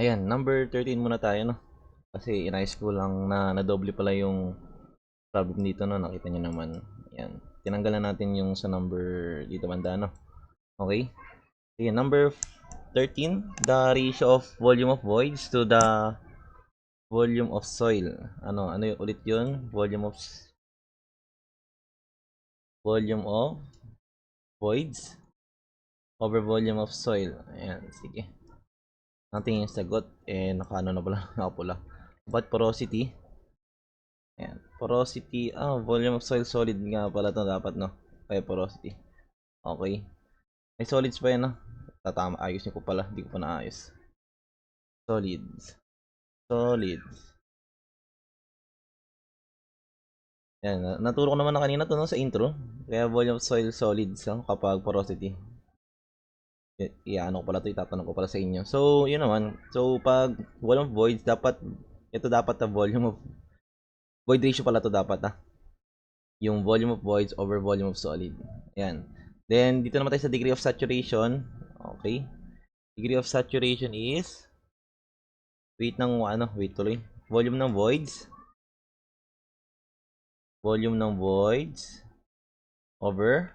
Ayan, number 13 muna tayo, no? Kasi inayos ko lang na nadoble pala yung problem dito, no? Nakita nyo naman. Ayan. Tinanggal na natin yung sa number dito banda, no? Okay? Ayan, number 13, the ratio of volume of voids to the volume of soil. Ano yung ulit yun? Volume of voids over volume of soil. Ayan, sige. Natin yung sagot. Nakaano na pala, nakapula. But porosity. Ayan. Porosity. Volume of soil solid nga pala ito dapat, no? Kaya porosity. Okay. May solids pa yan, no? Tatama. Ayos nyo ko pala. Hindi ko pa naayos. Solids. Solids. Yan. Naturo ko naman na kanina to, no? Sa intro. Kaya volume of soil solids, no? Kapag porosity. Ano ko pala to, itatanong ko pala sa inyo. So, yun naman. So, pag volume of voids, ito dapat na volume of, void ratio pala to dapat, yung volume of voids over volume of solid. Ayan. Then, dito naman tayo sa degree of saturation. Okay. Degree of saturation is, wait tuloy. Volume ng voids. Volume ng voids over,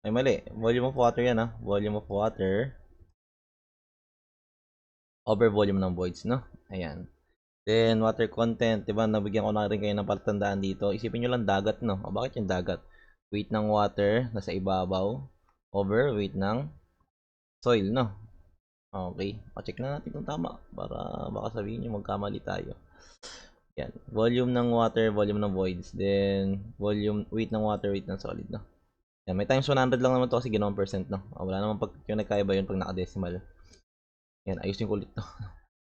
ay mali. Volume of water yan, Volume of water over volume ng voids, no? Ayan. Then, water content, diba? Nabigyan ko na rin kayo ng palatandaan dito. Isipin nyo lang dagat, no? O, bakit yung dagat? Weight ng water, nasa ibabaw, over weight ng soil, no? Okay. Check na natin kung tama. Para baka sabihin nyo magkamali tayo. Yan. Volume ng water, volume ng voids. Then, weight ng water, weight ng solid, no? Yan. May times 100 lang naman to kasi ginawang percent, no? Wala naman pag yung nagkaiba yun pag naka-decimal. Yan. Ayusin ko ulit to.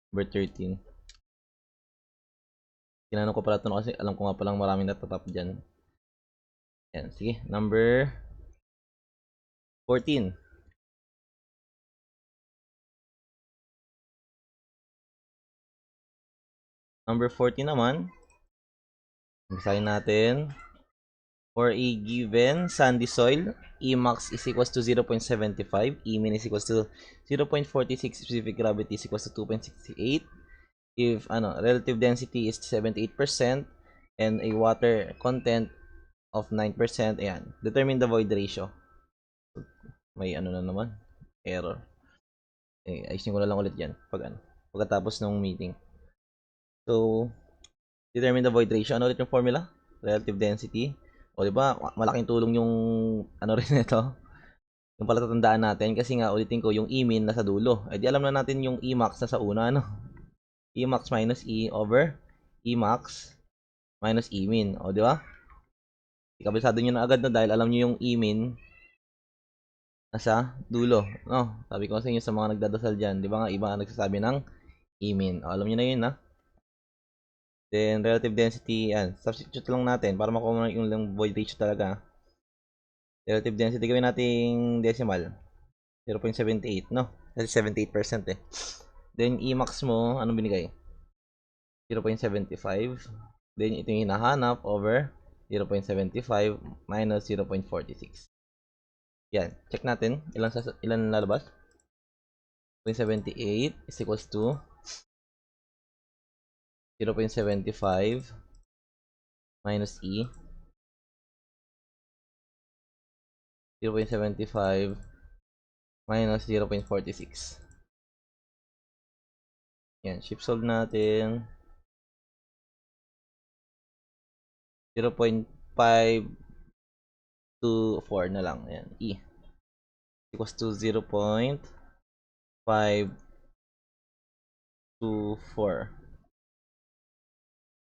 Number 13. Tinanong ko pala ito kasi alam ko nga palang maraming natatap dyan. Yan, sige. Number 14. Number 14 naman. Basahin natin. For a given sandy soil, Emax is equals to 0.75, Emin is equals to 0.46, specific gravity is equals to 2.68. If relative density is 78% and a water content of 9%, ayan. Determine the void ratio. May na naman, error. Ayusin ko na lang ulit yan pagkatapos ng meeting. So, determine the void ratio. Ano ulit yung formula? Relative density. O, di ba? Malaking tulong yung rin ito. Yung palatandaan natin kasi nga ulitin ko yung E-min nasa dulo. Eh di alam na natin yung Emax nasa una, Emax minus E over Emax minus E-min. O, di ba? Ikabisado nyo na agad na dahil alam nyo yung E-min nasa dulo, no? Sabi ko sa inyo sa mga nagdadasal dyan, di ba nga iba nagsasabi ng E-min. O, alam nyo na yun, Then, relative density, substitute lang natin para makuha yung void ratio talaga. Relative density, gawin nating decimal. 0.78, no? Kasi 78% eh. Then, Emax mo, anong binigay? 0.75. Then, ito yung hinahanap over 0.75 minus 0.46. Yan. Check natin. Ilan lalabas? 0.78 is equals to 0.75 minus E. 0.75 minus 0.46. Yan. Shift solve natin. 0.524 na lang. Yan. E. Equals to 0.524.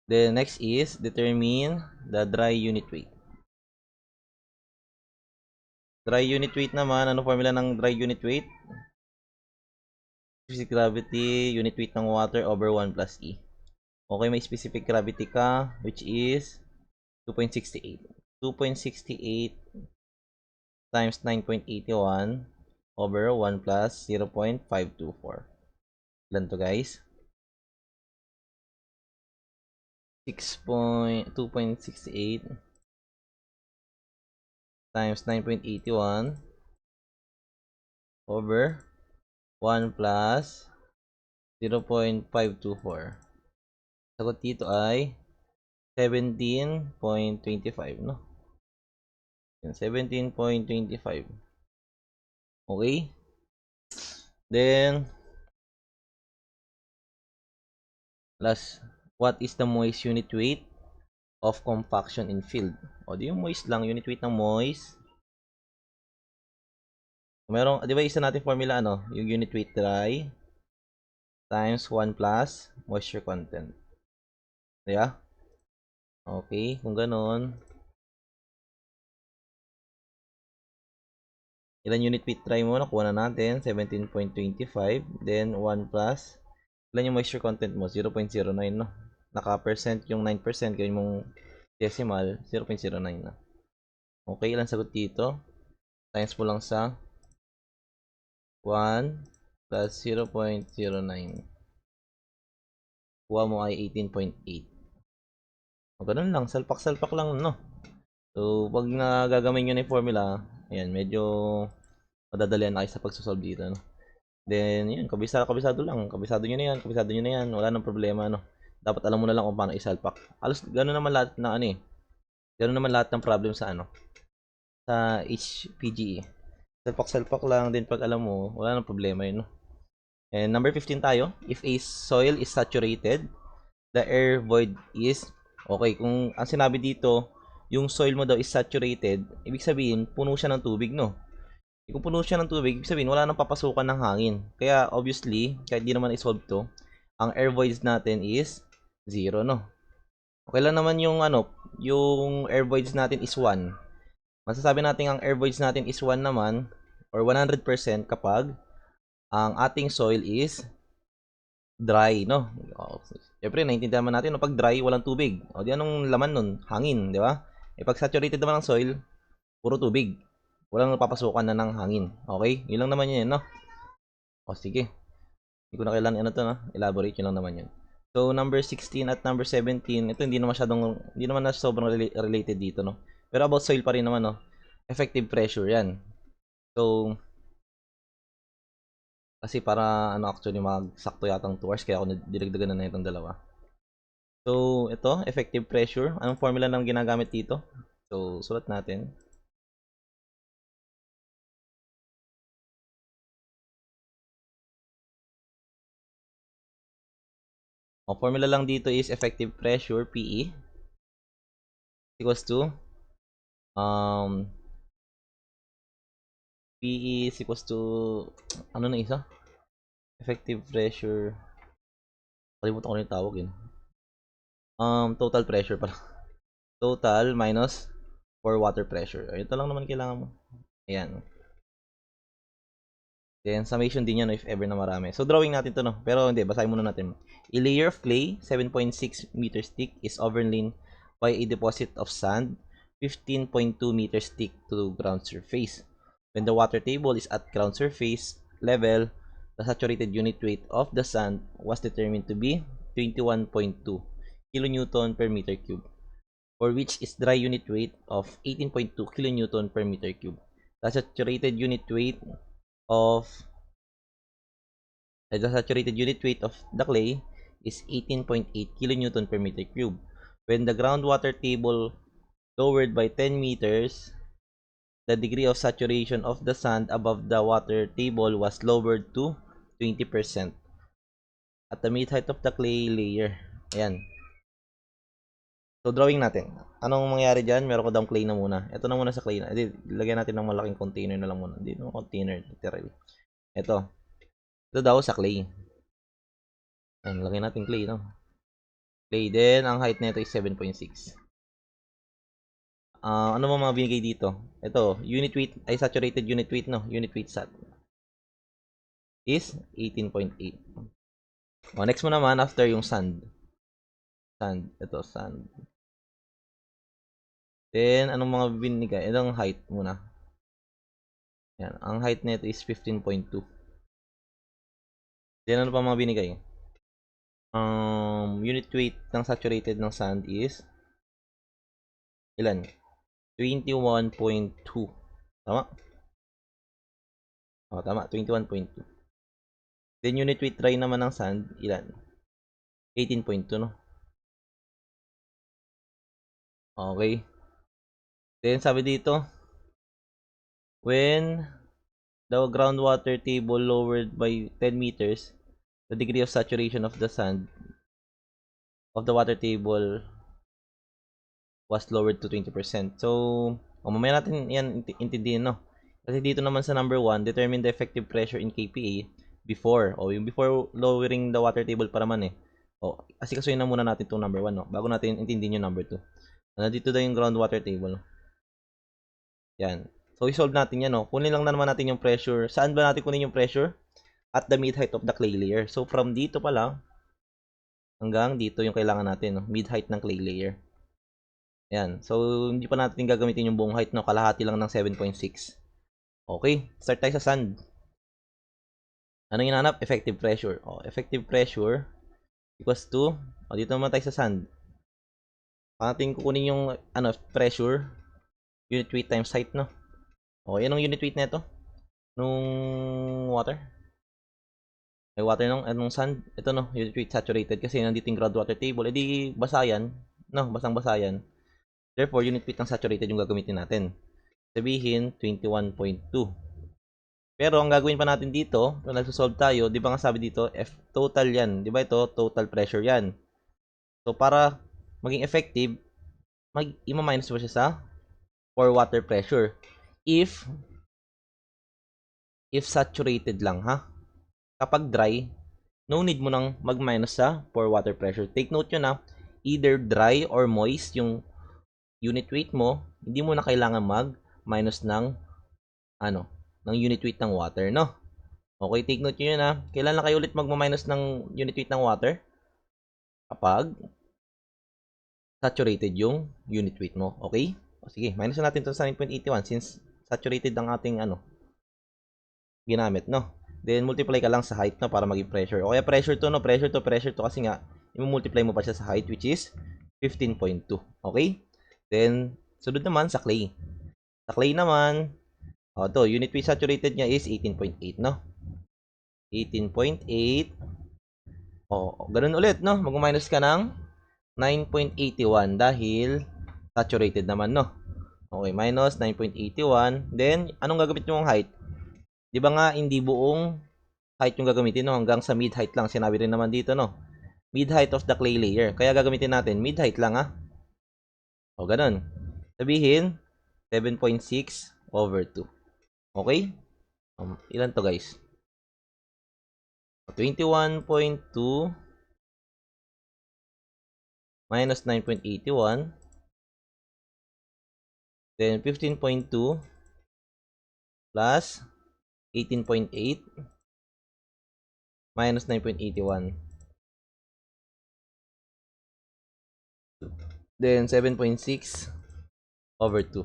The next is determine the dry unit weight. Dry unit weight naman, ano formula ng dry unit weight? Specific gravity, unit weight ng water over 1 plus E. Okay, may specific gravity ka, which is 2.68. 2.68 times 9.81 over 1 plus 0.524. Ilan to, guys? 2.68 times 9.81 over 1 plus 0.524. Sagot dito ay 17.25, no? 17.25. Okay? Then, last, what is the moist unit weight of compaction in field? O, di yung moist lang, unit weight ng moist. Merong, di ba isa natin formula, ano? Yung unit weight dry times 1 plus moisture content. Di ba? Okay, kung ganun, ilan unit weight dry mo? Nakuha na natin, 17.25. Then, 1 plus, ilan yung moisture content mo? 0.09, no? Naka-percent yung 9%, gawin mong decimal, 0.09 na. Okay, ilan sagot dito? Times mo lang sa 1 plus 0.09. Kuha mo ay 18.8. O, ganun lang. Salpak-salpak lang, no? So, pag nagagamay nyo na yung formula, ayan, medyo madadalian na kayo sa pagsosolve dito, no? Then, yun, kabisado lang. Kabisado nyo na yan, kabisado nyo na yan. Wala nang problema, no? Dapat alam mo na lang kung paano isalpak. Alos, gano'n naman lahat na ano eh. Gano'n naman lahat ng problem sa ano, sa HPGE. Salpak-salpak lang din pag alam mo, wala nang problema yun, no? And number 15 tayo. If a soil is saturated, the air void is, okay, kung ang sinabi dito, yung soil mo daw is saturated, ibig sabihin, puno siya ng tubig, no? Kung puno siya ng tubig, ibig sabihin, wala nang papasukan ng hangin. Kaya, obviously, kahit di naman i-solve to, ang air voids natin is 0, no? Okay lang naman yung, ano, yung air voids natin is 1. Masasabi natin ang air voids natin is 1 naman, or 100% kapag ang ating soil is dry, no? Siyempre, naiintindihan naman natin, no? Pag dry, walang tubig. O, di anong laman nun? Hangin, di ba? E pag saturated naman ang soil, puro tubig. Walang napapasukan na ng hangin. Okay? Yun lang naman yun, no? O, sige. Hindi ko na kailangan ano to, no? Elaborate, yun lang naman yun. So, number 16 at number 17, ito hindi na masyadong, hindi naman na sobrang related dito, no? Pero about soil pa rin naman, no? Effective pressure, yan. So, kasi para, ano, actually, magsakto yatang 2 hours, kaya ako dinagdagan na itong dalawa. So, ito, effective pressure. Anong formula nang ginagamit dito? So, sulat natin. Ang formula lang dito is effective pressure, PE, equals to, um, PE is equals to, ano na isa? Effective pressure, kalimutan ko na yung tawag yun. Total pressure pala. Total minus for water pressure. Ito lang naman kailangan mo. Ayan. Then, summation din yan if ever na marami. So, drawing natin to, no? Pero hindi, basahin muna natin. A layer of clay, 7.6 meters thick, is overlain by a deposit of sand, 15.2 meters thick to ground surface. When the water table is at ground surface level, the saturated unit weight of the sand was determined to be 21.2 kilonewton per meter cube, for which is dry unit weight of 18.2 kilonewton per meter cube. The saturated unit weight of the clay is 18.8 kilonewton per meter cube. When the groundwater table lowered by 10 meters, the degree of saturation of the sand above the water table was lowered to 20% at the mid height of the clay layer. Ayan. So, drawing natin. Anong mangyari dyan? Meron ko daw clay na muna. Ito na muna sa clay na. Lagyan natin ng malaking container na lang muna. Hindi no container, literally. Ito. Ito daw sa clay. Ayan, lagyan natin clay, no? Clay. Then, ang height nito is 7.6. Ano mo mga binigay dito? Ito, unit weight, ay saturated unit weight, no? Unit weight sat is 18.8. Next mo naman, after yung sand. Sand. Ito, sand. Then, anong mga binigay? Itong height muna. Yan. Ang height nito is 15.2. Then, ano pa mga binigay? Unit weight ng saturated ng sand is ilan? 21.2. Tama? Tama. 21.2. Then unit weight dry naman ng sand, ilan? 18.2, no? Okay. Then sabi dito, when the groundwater table lowered by 10 meters, the degree of saturation of the sand of the water table was lowered to 20%. So, mamaya natin yan intindihin, no? Kasi dito naman sa number 1, determine the effective pressure in kPa before. Yung before lowering the water table pa naman eh. Asikasuhin na muna natin itong number 1, no? Bago natin intindihin yung number 2. Nandito daw yung groundwater table. Yan. So, isolve natin yan, no? Kunin lang naman natin yung pressure. Saan ba natin kunin yung pressure? At the mid height of the clay layer. So, from dito pa lang hanggang dito yung kailangan natin, no? Mid height ng clay layer. Yan. So, hindi pa natin gagamitin yung buong height, no? Kalahati lang ng 7.6. Okay. Start tayo sa sand. Anong hinahanap? Effective pressure. Effective pressure equals to, dito naman tayo sa sand. Panatin kukunin yung, pressure, unit weight times height, no? Yan ang unit weight nito. Nung water. May water nung sand. Ito, no? Unit weight saturated kasi nandito yung groundwater table. Di basa yan. No? Basang-basa yan. Therefore, unit weight ng saturated yung gagamitin natin. Sabihin, 21.2. Pero, ang gagawin pa natin dito, kung nagsosolve tayo, di ba nga sabi dito, F total yan. Di ba ito? Total pressure yan. So, para maging effective, ima-minus mo siya sa for water pressure. If saturated lang, ha? Kapag dry, no need mo nang mag-minus sa for water pressure. Take note yun, ha? Either dry or moist yung unit weight mo, hindi mo na kailangan mag-minus ng ng unit weight ng water, no? Okay, take note yun, ha? Kailan lang kayo ulit mag-minus ng unit weight ng water? Kapag saturated yung unit weight mo, okay? Sige, minus natin to sa 9.81 since saturated ang ating ginamit, no? Then multiply ka lang sa height, no, para maging pressure. O kaya pressure to, no? Pressure to kasi nga i-multiply mo pa siya sa height which is 15.2. Okay? Then sunod naman sa clay. Sa clay naman, to unit weight saturated niya is 18.8, no? 18.8. Ganun ulit, no? Mag-minus ka ng 9.81 dahil saturated naman, no? Okay, minus 9.81. Then, anong gagamitin mong height? Di ba nga, hindi buong height yung gagamitin, no? Hanggang sa mid-height lang. Sinabi rin naman dito, no? Mid-height of the clay layer. Kaya gagamitin natin, mid-height lang, ha? Ganun. Sabihin, 7.6 over 2. Okay? Ilan to, guys? 21.2 minus 9.81. Then, 15.2 plus 18.8 minus 9.81. Then, 7.6 over 2.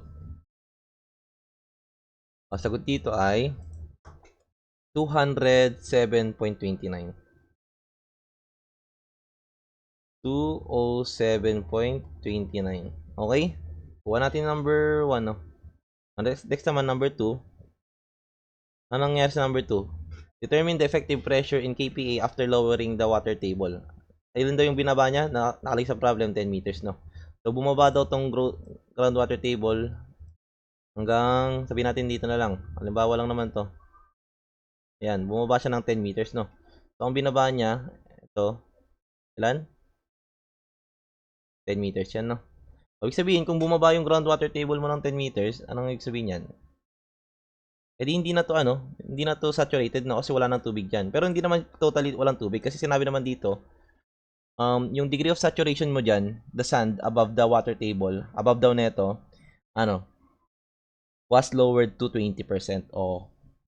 Ang sagot dito ay 207.29. 207.29. Okay? Kuha natin number 1, no? Next naman, number 2. Anong nangyari sa number 2? Determine the effective pressure in kPa after lowering the water table. Ayun daw yung binaba niya, nakalagay sa problem, 10 meters, no? So, bumaba daw tong groundwater table hanggang, sabihin natin dito na lang. Halimbawa lang naman to. Ayan, bumaba siya ng 10 meters, no? So, ang binaba niya, ito, ilan? 10 meters yan, no? Ibig sabihin, kung bumaba yung groundwater table mo ng 10 meters, anong ibig sabihin yan? Hindi na to hindi na to saturated, no? Kasi wala nang tubig dyan. Pero hindi naman totally walang tubig kasi sinabi naman dito, yung degree of saturation mo dyan, the sand above the water table, above daw neto, was lowered to 20%.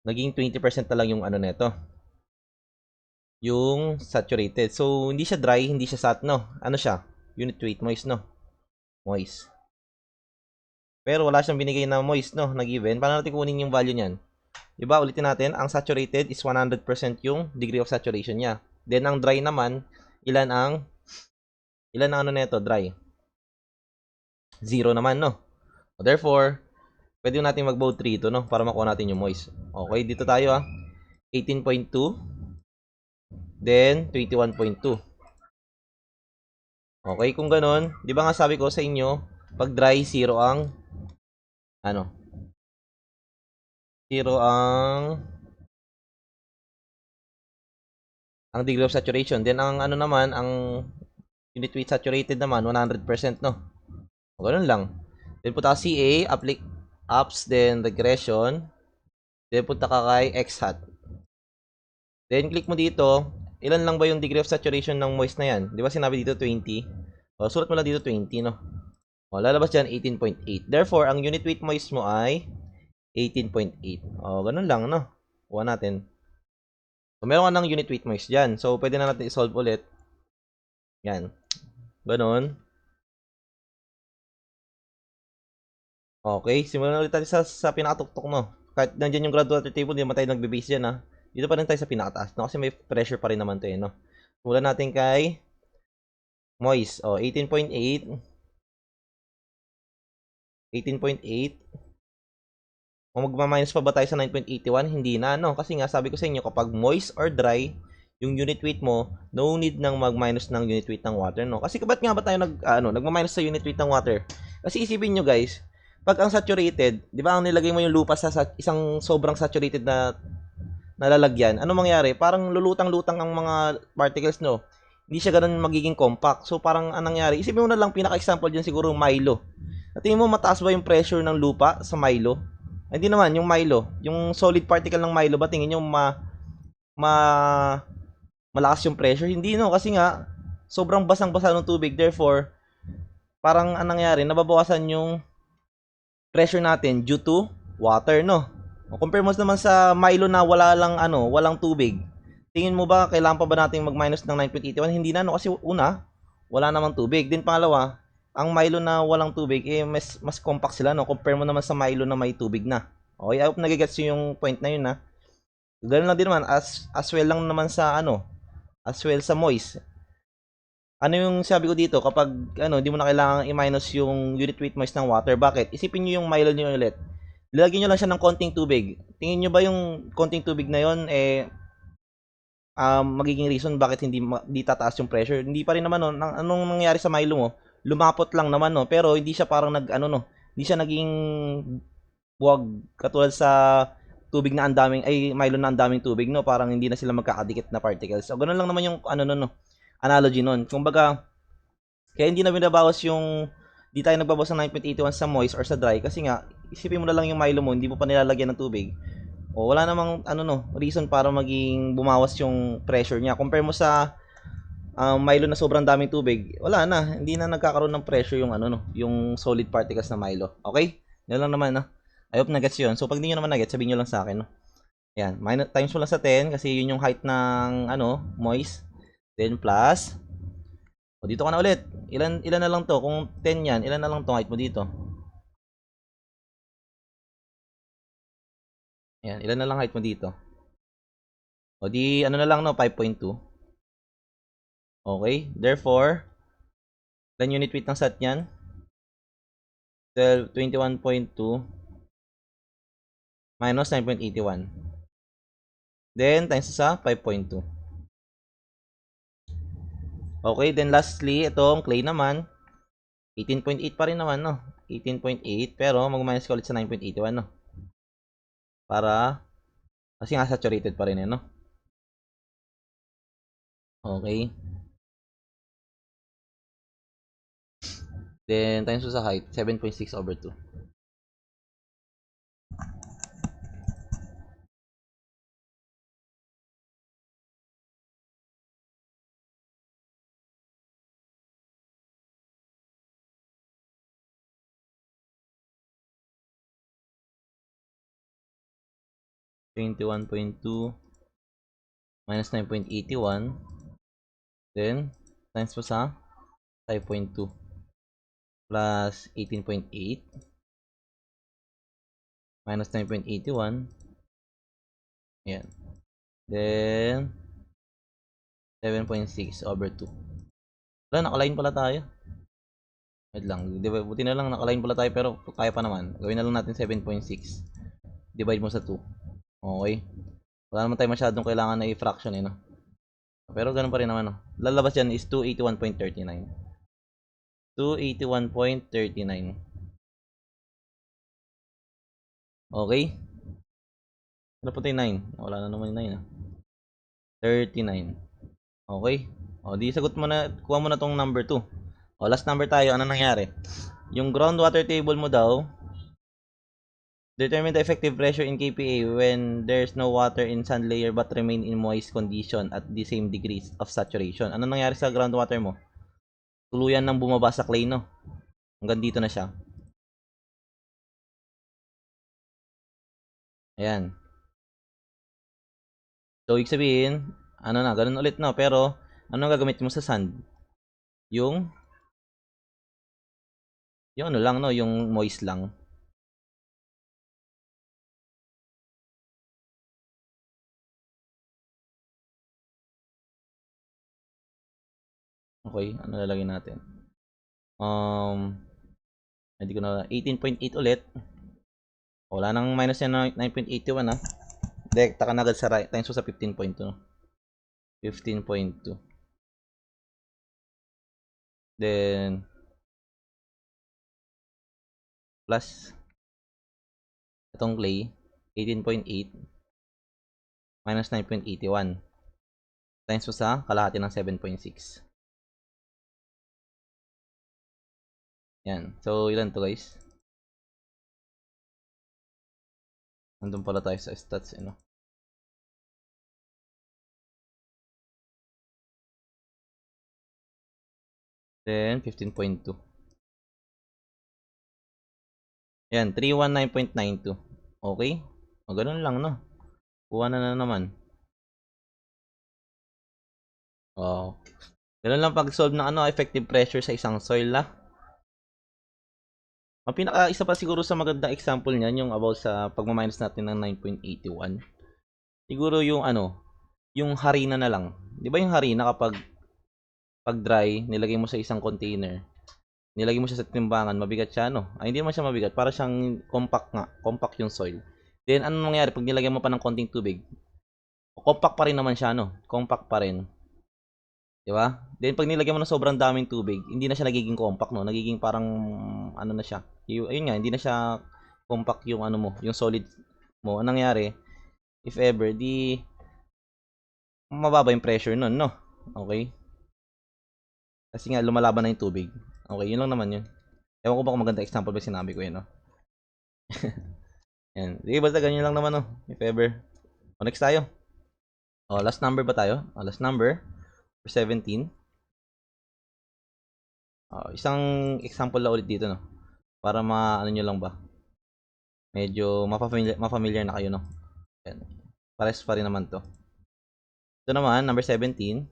Naging 20% na lang yung neto. Yung saturated. So, hindi siya dry, hindi siya sat, no? Ano siya? Unit weight, moist, no? Moist. Pero wala siyang binigay na moist, no? Na given. Paano natin kunin yung value niyan? Diba? Ulitin natin. Ang saturated is 100% yung degree of saturation niya. Then, ang dry naman, ilan ang neto? Dry. 0 naman, no? Therefore, pwede natin mag-both 3 ito, no? Para makuha natin yung moist. Okay, dito tayo, 18.2 then 21.2. Okay, kung ganun, di ba nga sabi ko sa inyo, pag dry, 0 ang, ano, 0 ang degree of saturation. Then, ang ano naman, ang unit weight saturated naman, 100%, no? O, ganun lang. Then, punta ka CA, apps, then regression. Then, punta ka kay XHAT. Then, click mo dito, ilan lang ba yung degree of saturation ng moist na yan? Di ba sinabi dito 20? O, sulat mo lang dito 20, no? O, lalabas dyan 18.8. Therefore, ang unit weight moist mo ay 18.8. O, ganun lang, no? Kuha natin. So, meron ka ng unit weight moist dyan. So, pwede na natin i-solve ulit. Yan. Ganun. Okay, simulan ulit tayo sa pinakatuktok, no? Kahit nandyan yung groundwater table, hindi naman tayo nagbe-base dyan, ha? Dito pa rin tayo sa pinakataas, no? Kasi may pressure pa rin naman to, eh, no? Simulan natin kay moist. O, 18.8. 18.8. Kung magma-minus pa ba tayo sa 9.81? Hindi na, no? Kasi nga, sabi ko sa inyo, kapag moist or dry, yung unit weight mo, no need nang mag-minus ng unit weight ng water, no? Kasi ba't nga ba tayo nagma-minus sa unit weight ng water? Kasi isipin nyo, guys, pag ang saturated, di ba ang nilagay mo yung lupa sa isang sobrang saturated na nalalagyan, ano mangyari? Parang lulutang-lutang ang mga particles, no? Hindi siya ganun magiging compact. So, parang anong nangyari? Isipin mo na lang, pinaka-example dyan siguro Milo. At tingin mo, mataas ba yung pressure ng lupa sa Milo? Hindi naman, yung Milo, yung solid particle ng Milo, ba tingin nyo malakas yung pressure? Hindi, no? Kasi nga, sobrang basang-basa ng tubig. Therefore, parang anong nangyari? Nababawasan yung pressure natin due to water, no? O compare mo naman sa Milo na walang tubig. Tingin mo ba kailangan pa ba nating mag-minus ng 9.81? Hindi na, no? Kasi una, wala namang tubig. Din pangalawa, ang Milo na walang tubig, mas compact sila, no? Compare mo naman sa Milo na may tubig na. Okay, I hope nagigets yung point na yun, ha? Ganun lang din naman, as well lang naman sa, as well sa moist. Ano yung sabi ko dito, kapag hindi mo na kailangan i-minus yung unit weight moist ng water. Bakit? Isipin nyo yung Milo nyo ulit. Lagyan nyo lang siya ng konting tubig. Tingin nyo ba yung konting tubig na yon magiging reason bakit hindi tataas yung pressure? Hindi pa rin naman, no? Anong nangyari sa Milo mo? Lumapot lang naman, no? Pero hindi siya parang hindi siya naging buwag katulad sa tubig na Milo na ang daming tubig, no? Parang hindi na sila magkakadikit na particles. So, ganun lang naman yung no? Analogy nun. Kumbaga, kaya hindi na binabawas di tayo nagbabawas ng 9.81 sa moist or sa dry kasi nga, isipin mo na lang yung Milo mo, hindi mo pa nilalagyan ng tubig. O wala namang reason para maging bumawas yung pressure niya. Compare mo sa Milo na sobrang daming tubig, wala na, hindi na nagkakaroon ng pressure yung yung solid particles na Milo. Okay? Yan lang naman, no? I hope na-gets yun. So pag di nyo naman na-gets, sabihin nyo lang sa akin, no? Yan, times mo lang sa 10 kasi yun yung height ng moist. Then plus, o dito ka na ulit. Ilan na lang to? Kung 10 yan, ilan na lang to height mo dito? Yan, ilan na lang height mo dito? O di, na lang, no? 5.2. Okay, therefore, ilan unit weight ng sat yan? 21.2 minus 9.81. Then, times sa 5.2. Okay, then lastly, itong clay naman, 18.8 pa rin naman, no? 18.8, pero mag-minus ka ulit sa 9.81, no? Para, kasi nga saturated pa rin, no? Okay. Then, times sa height, 7.6 over 2. .2 minus 9.81, then times po sa 5.2 plus 18.8 minus 9.81, yan, then 7.6 over 2. Wala, nakaline pala tayo. Wait lang, buti na lang nakaline pala tayo, pero kaya pa naman. Gawin na lang natin 7.6 divide mo sa 2. Okay, wala naman tayo masyadong kailangan na i-fraction, no? Pero ganun pa rin naman, no? Lalabas yan is 281.39. 281.39. Okay? Ano po yung 9? Wala na naman yung 9, ah. 39. Okay? O, di sagot mo na, kuha mo na tong number 2. O, last number tayo. Ano nangyari? Yung groundwater table mo daw, determine the effective pressure in kPa when there's no water in sand layer but remain in moist condition at the same degrees of saturation. Ano nangyari sa groundwater mo? Tuluyan nang bumaba sa clay, no? Hanggang dito na siya. Ayan. So, ibig sabihin, ano na, ganun ulit, no? Pero, ano gagamit mo sa sand? Yung ano lang, no? Yung moist lang. Okay, ano lalagay natin? Hindi ko na, 18.8 ulit. Wala nang minus yan na 9.81, ah. Direkta ka na agad sa right, times mo sa 15.2. 15.2. Then, plus, itong clay, 18.8 minus 9.81 times mo sa kalahati ng 7.6. Yan. So, ilan to, guys? Nandun pala tayo sa stats, no? Then, 15.2. Yan, 319.92. Okay? O, ganun lang, no? Kuha na naman. Oh. Ganun lang pag-solve ng effective pressure sa isang soil, lah. Ang isa pa siguro sa magandang example niyan, yung about sa pagma-minus natin ng 9.81. Siguro yung yung harina na lang. 'Di ba yung harina kapag pag dry, nilagay mo sa isang container, nilagay mo siya sa timbangan, mabigat siya, Ay, hindi naman siya mabigat, para siyang compact nga, compact yung soil. Then ano nangyayari pag nilagay mo pa ng konting tubig? Compact pa rin naman siya, Compact pa rin. 'Di ba? Then pag nilagyan mo ng sobrang daming tubig, hindi na siya nagiging compact, Nagiging parang na siya. Ayun nga, hindi na siya compact yung mo, yung solid mo. Anong nangyari? If ever, di mababa yung pressure nun, no? Okay? Kasi nga, lumalaban na yung tubig. Okay, yun lang naman yun. Ewan ko ba kung maganda example ba sinabi ko yun, no? Yan. Sige, basta ganyan lang naman, no? If ever. O, next tayo. O, last number ba tayo? O, last number. For 17. O, isang example lang ulit dito, no? Para nyo lang ba? Medyo mafamiliar na kayo, no? Yan. Pares pa rin naman to. Ito naman, number 17.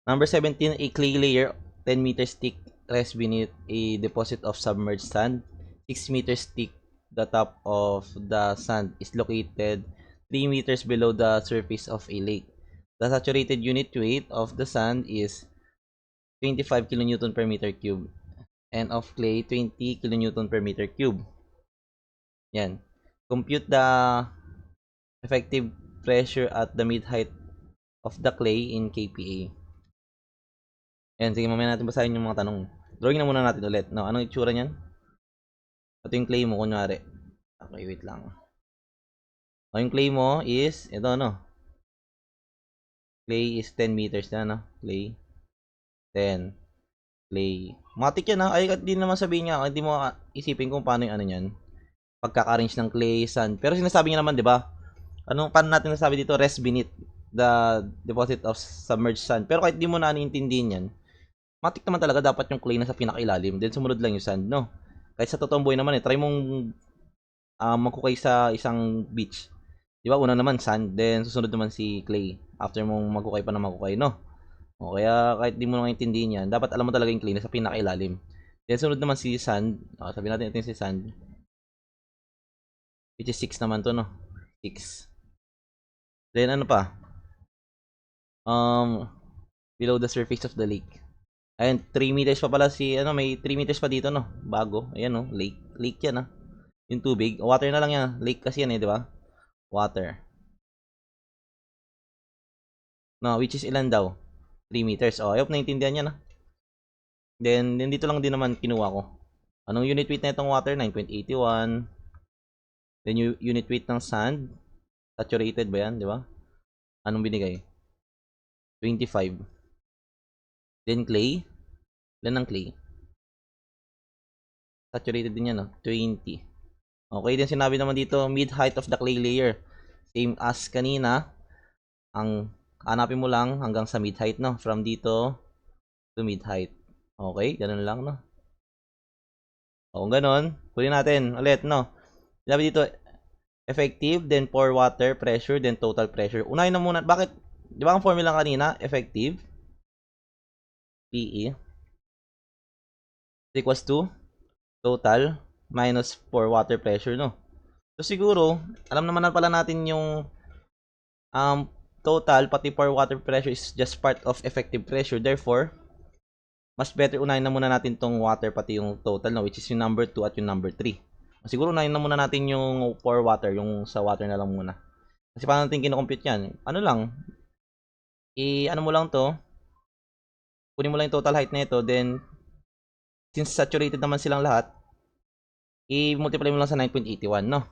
Number 17, a clay layer 10 meters thick rests beneath a deposit of submerged sand. 6 meters thick, the top of the sand is located 3 meters below the surface of a lake. The saturated unit weight of the sand is 25 kN per meter cube and of clay 20 kN per meter cube. Yan. Compute the effective pressure at the mid-height of the clay in kPa. Ayan, sige, mamaya natin basahin yung mga tanong. Drawing na muna natin ulit. No, anong itsura niyan? Ito yung clay mo, kunyari. Okay, wait lang. O, yung clay mo is, ito, Clay is 10 meters na, Clay. 10. Clay. Matik yan, Ay, at di naman sabihin niya, hindi mo isipin kung paano yung niyan. Pagkaka-arrange ng clay, sand. Pero sinasabi niya naman, di ba? Paano natin nasabi dito? Rest beneath the deposit of submerged sand. Pero kahit di mo na iintindihin yan, matik naman talaga dapat yung clay na sa pinakailalim. Then sumunod lang yung sand, no? Kahit sa totoong buhay naman, try mong magkukay sa isang beach. Di ba? Una naman sand, then susunod naman si clay. After mong magkukay pa na magkukay, no? O kaya kahit di mo nang intindihin yan, dapat alam mo talaga yung clay na sa pinakailalim. Then sunod naman si sand. Sabi natin ito yung si sand. Which is 6 naman to, no? 6. Then ano pa? Below the surface of the lake. Ayun, 3 meters pa pala may 3 meters pa dito, no? Bago. Ayan, no? Lake yan, Yung tubig. Water na lang yan. Lake kasi yan, di ba? water. No, which is ilan daw? 3 meters. Oh, I hope naintindihan niya na. Then dito lang din naman kinuha ko. Anong unit weight na itong water? 9.81. Then yung unit weight ng sand, saturated ba yan, di ba? Anong binigay? 25. Then clay, ilan ng clay? Saturated din yan, no? 20. Okay, then sinabi naman dito, mid height of the clay layer. Same as kanina. Ang hanapin mo lang hanggang sa mid height, no? From dito to mid height. Okay, ganun lang, no? O, kung ganun, kunin natin ulit, no? Sinabi dito, effective, then pour water pressure, then total pressure. Unahin na muna. Bakit? Di ba ang formula kanina? Effective. PE equals to total minus pour water pressure, no? So, siguro, alam naman na pala natin yung total, pati pour water pressure is just part of effective pressure. Therefore, mas better unahin na muna natin tong water, pati yung total, no? Which is yung number 2 at yung number 3. Siguro, unahin na muna natin yung pour water, yung sa water na lang muna. Kasi paano natin kinocompute yan? Ano lang, ano mo lang to, kunin mo lang yung total height na ito, then, since saturated naman silang lahat, i-multiply mo lang sa 9.81, no?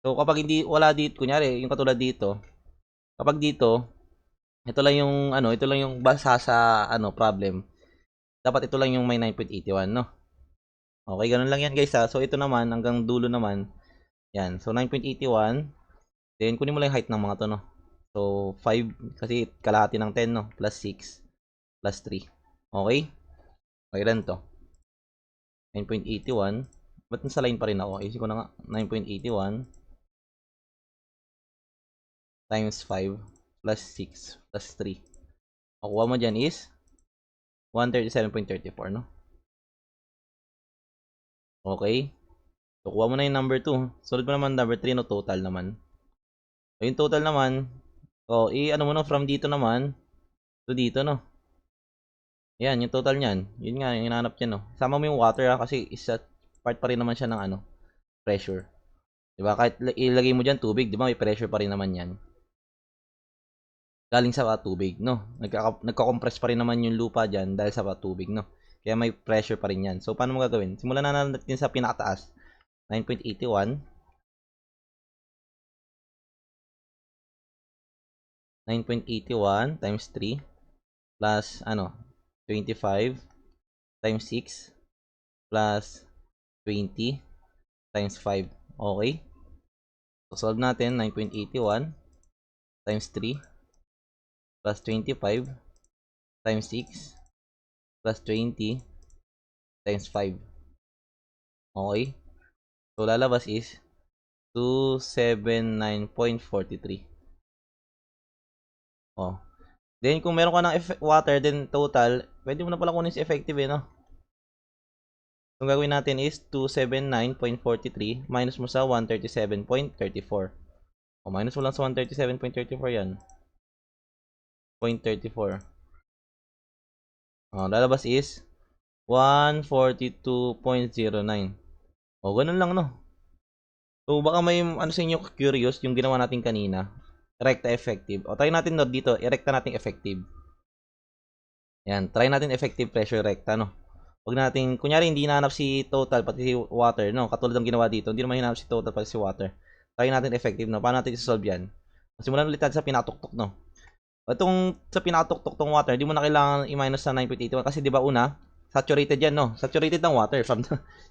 So, kapag hindi, wala dito, kunyari, yung katulad dito, kapag dito, ito lang yung, ito lang yung basa sa, problem. Dapat ito lang yung may 9.81, no? Okay, ganun lang yan, guys, ha? So, ito naman, hanggang dulo naman, yan. So, 9.81, then, kunin mo lang yung height ng mga to, no? So, 5, kasi kalahati ng 10, no? Plus 6, plus 3. Okay? Okay, lang to. 9.81. Ba't nasa line pa rin ako? Isip ko na nga. 9.81 times 5 plus 6 plus 3. Makuha mo dyan is 137.34, no? Okay. So, kuha mo na yung number 2. Sunod mo naman number 3, no? Total naman. So, yung total naman, ano mo no? From dito naman to dito, no? Yan, yung total niyan. Yun nga, yung hinahanap niya, no? Sama mo yung water, ha? Kasi isa part pa rin naman siya ng, pressure. Diba? Kahit ilagay mo dyan tubig, di ba? May pressure pa rin naman yan. Galing sa tubig, no? Nagka-compress pa rin naman yung lupa dyan dahil sa tubig, no? Kaya may pressure pa rin yan. So, paano mo gagawin? Simulan na natin sa pinakataas. 9.81. 9.81 times 3 plus, 25 times 6 plus 20 times 5. Okay? So, solve natin. 9.81 times 3 plus 25 times 6 plus 20 times 5. Okay? So, lalabas is 279.43. Oh. Then, kung meron ka ng water, then total, pwede mo na pala kunin si effective, no? So, ang gagawin natin is 279.43 minus mo sa 137.34. O, minus mo lang sa 137.34 yan. 0.34. O, lalabas is 142.09. O, ganun lang, no? So, baka may sa inyo curious yung ginawa natin kanina. Recta effective. O, try natin dito. I-recta natin effective. Yan. Try natin effective pressure recta, no? Huwag natin, kunyari, hindi hinahanap si total, pati si water, no? Katulad ng ginawa dito. Hindi naman hinahanap si total, pati si water. Try natin effective, no? Paano natin i-solve yan? Simulan ulit natin sa pinatuktok, no? Itong sa pinatuktok tong water, di mo na kailangan i-minus sa 9.81 kasi di ba una, saturated yan, no? Saturated ng water.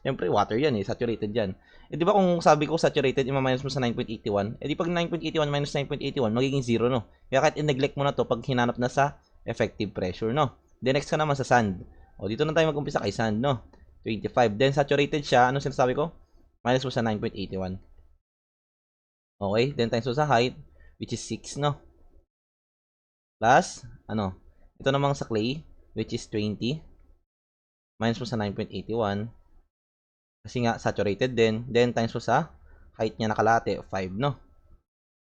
Siyempre, water yan, saturated yan. Eh, di ba kung sabi ko saturated, i-minus mo sa 9.81, eh di pag 9.81 minus 9.81, magiging 0, no? Kaya kahit i-neglect mo na to pag hinanap na sa effective pressure, no? Then next ka naman sa sand. O, dito na tayo mag-umpisa kay sand, no? 25. Then saturated siya, ano sinasabi ko? Minus mo sa 9.81. Okay? Then times mo sa height, which is 6, no? Plus, ito namang sa clay, which is 20. Minus mo sa 9.81. Kasi nga, saturated din. Then, times mo sa height niya nakalate, 5, no?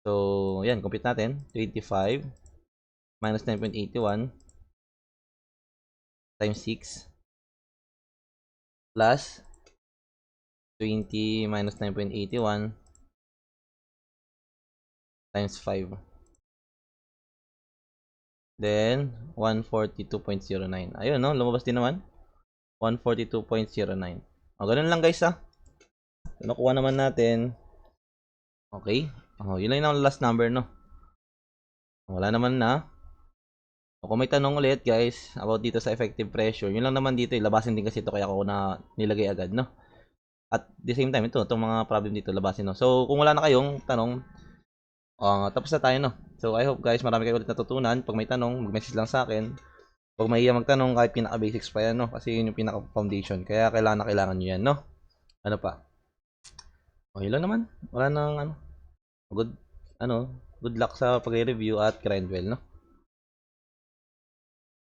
So, yan, compute natin. 25 minus 9.81 times 6 plus 20 minus 9.81 times 5. Then, 142.09. Ayun, no? Lumabas din naman. 142.09. O, ganun lang guys, ha? Nakuha naman natin. Okay. O, yun lang yung last number, no? Wala naman na. O, kung may tanong ulit, guys, about dito sa effective pressure, yun lang naman dito, labasin din kasi ito, kaya ako na nilagay agad, no? At the same time, itong mga problem dito, labasin, no? So, kung wala na kayong tanong, tapos na tayo, no? So, I hope guys, marami kayo ulit natutunan. Pag may tanong, mag-message lang sa akin. Huwag mahiya magtanong kahit pinaka-basics pa yan, no? Kasi yun yung pinaka-foundation. Kaya kailangan nyo yan, no? Ano pa? Okay lang naman. Wala nang, good luck sa pag-review at grind well, no?